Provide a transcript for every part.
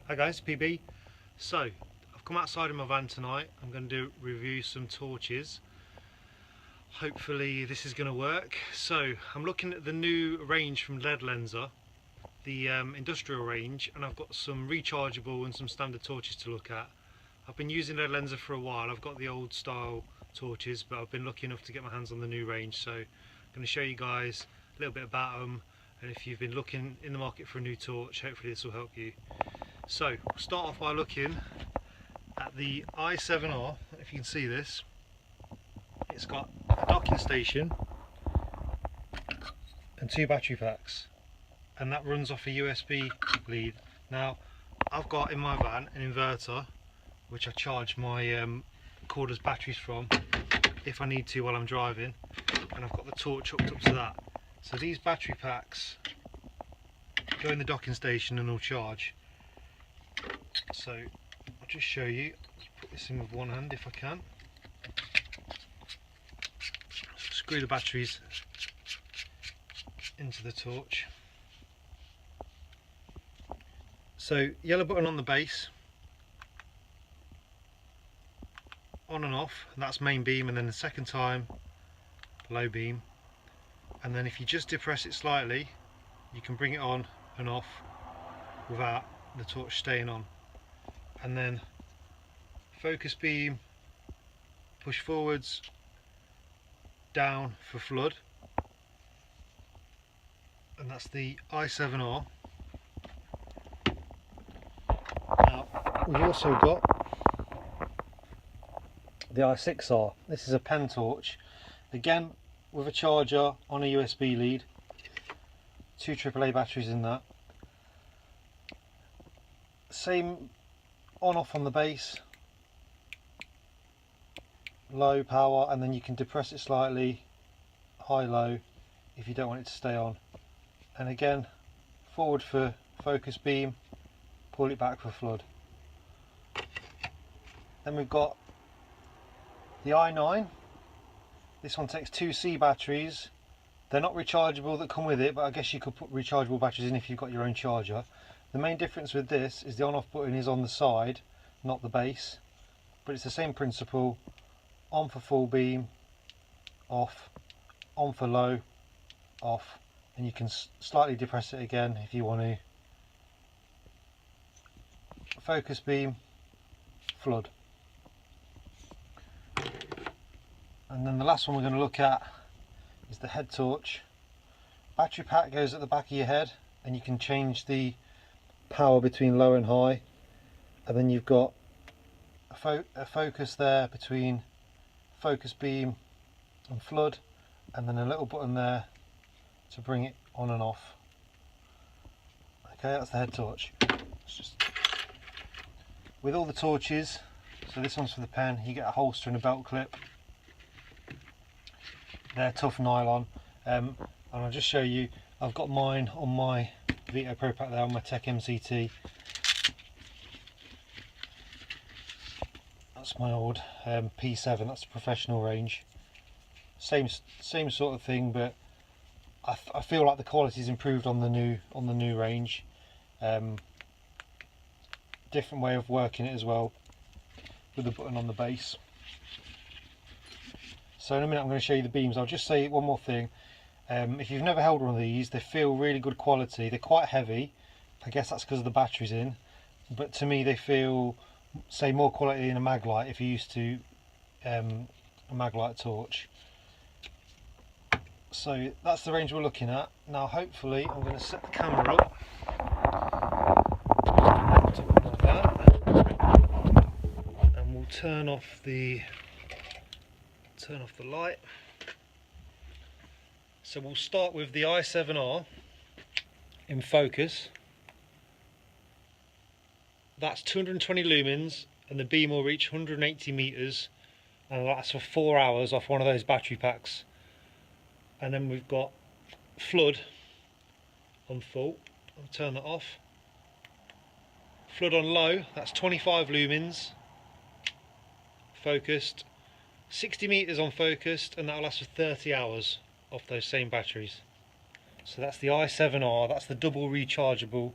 Hi guys, PB. So, I've come outside in my van tonight. I'm going to review some torches. Hopefully this is going to work. So, I'm looking at the new range from LENSER, the industrial range, and I've got some rechargeable and some standard torches to look at. I've been using LENSER for a while. I've got the old style torches, but I've been lucky enough to get my hands on the new range. So, I'm going to show you guys a little bit about them, and if you've been looking in the market for a new torch, hopefully this will help you. So, we'll start off by looking at the i7R. If you can see this, it's got a docking station and two battery packs, and that runs off a USB lead. Now, I've got in my van an inverter which I charge my cordless batteries from if I need to while I'm driving, and I've got the torch hooked up to that. So these battery packs go in the docking station and will charge. So I'll just show you. Let's put this in with one hand if I can. Screw the batteries into the torch. So yellow button on the base, on and off, and that's main beam, and then the second time low beam, and then if you just depress it slightly you can bring it on and off without the torch staying on. And then focus beam, push forwards, down for flood, and that's the i7R. Now we've also got the i6R. This is a pen torch, again with a charger on a USB lead, two AAA batteries in that. Same on off on the base, low power, and then you can depress it slightly, high low if you don't want it to stay on. And again, forward for focus beam, pull it back for flood. Then we've got the i9. This one takes two C batteries. They're not rechargeable that come with it, but I guess you could put rechargeable batteries in if you've got your own charger. The main difference with this is the on-off button is on the side, not the base, but it's the same principle. On for full beam, off, on for low, off, and you can slightly depress it again if you want to. Focus beam, flood. And then the last one we're going to look at is the head torch. Battery pack goes at the back of your head, and you can change the power between low and high, and then you've got a focus there between focus beam and flood, and then a little button there to bring it on and off. Okay, that's the head torch. With all the torches, so this one's for the pen, you get a holster and a belt clip. They're tough nylon, and I'll just show you. I've got mine on my Vito Pro Pack there, on my Tech MCT. That's my old P7. That's the professional range. Same sort of thing, but I feel like the quality's improved on the new range. Different way of working it as well, with the button on the base. So in a minute I'm going to show you the beams. I'll just say one more thing. If you've never held one of these, they feel really good quality. They're quite heavy. I guess that's because of the batteries in, but to me they feel, say, more quality than a Maglite if you're used to a Maglite torch. So that's the range we're looking at. Now hopefully I'm going to set the camera up like that, and we'll turn off the light. So we'll start with the i7R in focus. That's 220 lumens, and the beam will reach 180 meters, and that's for 4 hours off one of those battery packs. And then we've got flood on full. I'll turn that off. Flood on low, that's 25 lumens, focused, 60 meters on focused, and that'll last for 30 hours off those same batteries. So that's the i7R, that's the double rechargeable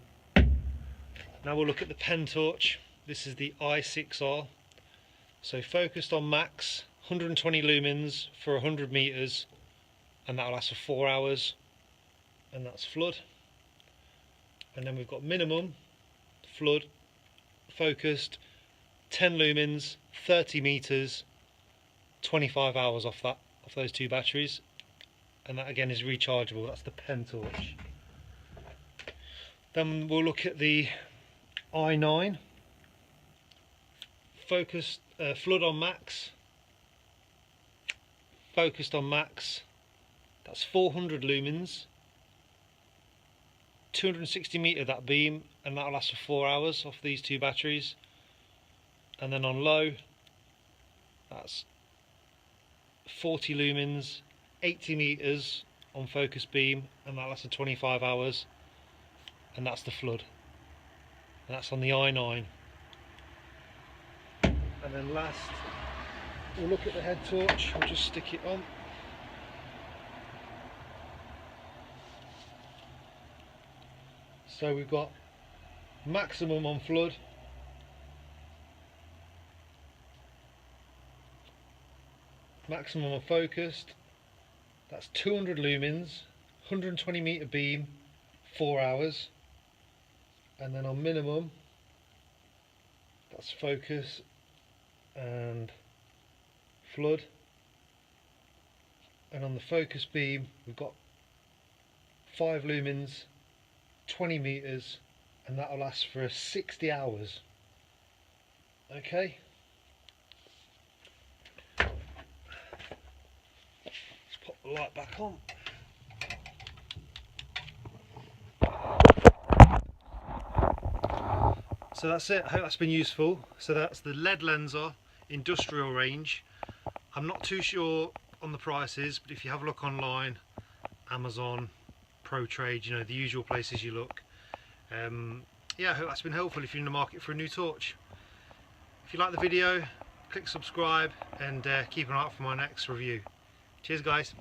Now we'll look at the pen torch. This is the i6R. So focused on max, 120 lumens for 100 meters, and that'll last for 4 hours, and that's flood. And then we've got minimum, flood, focused, 10 lumens, 30 meters, 25 hours off those two batteries, and that again is rechargeable. That's the pen torch. Then we'll look at the i9, focused, flood on max, focused on max, that's 400 lumens, 260 meter that beam, and that'll last for 4 hours off these two batteries. And then on low, that's 40 lumens, 80 meters on focus beam, and that lasts for 25 hours, and that's the flood, and that's on the i9. And then last, we'll look at the head torch. I'll just stick it on. So we've got maximum on flood, maximum on focused, that's 200 lumens, 120 meter beam, 4 hours. And then on minimum, that's focus and flood, and on the focus beam we've got 5 lumens, 20 meters, and that'll last for 60 hours. Okay, let's pop the light back on. So that's it. I hope that's been useful. So that's the LENSER industrial range. I'm not too sure on the prices, but if you have a look online, Amazon, ProTrade, you know, the usual places you look. Yeah, I hope that's been helpful if you're in the market for a new torch. If you like the video, click subscribe, and keep an eye out for my next review. Cheers guys.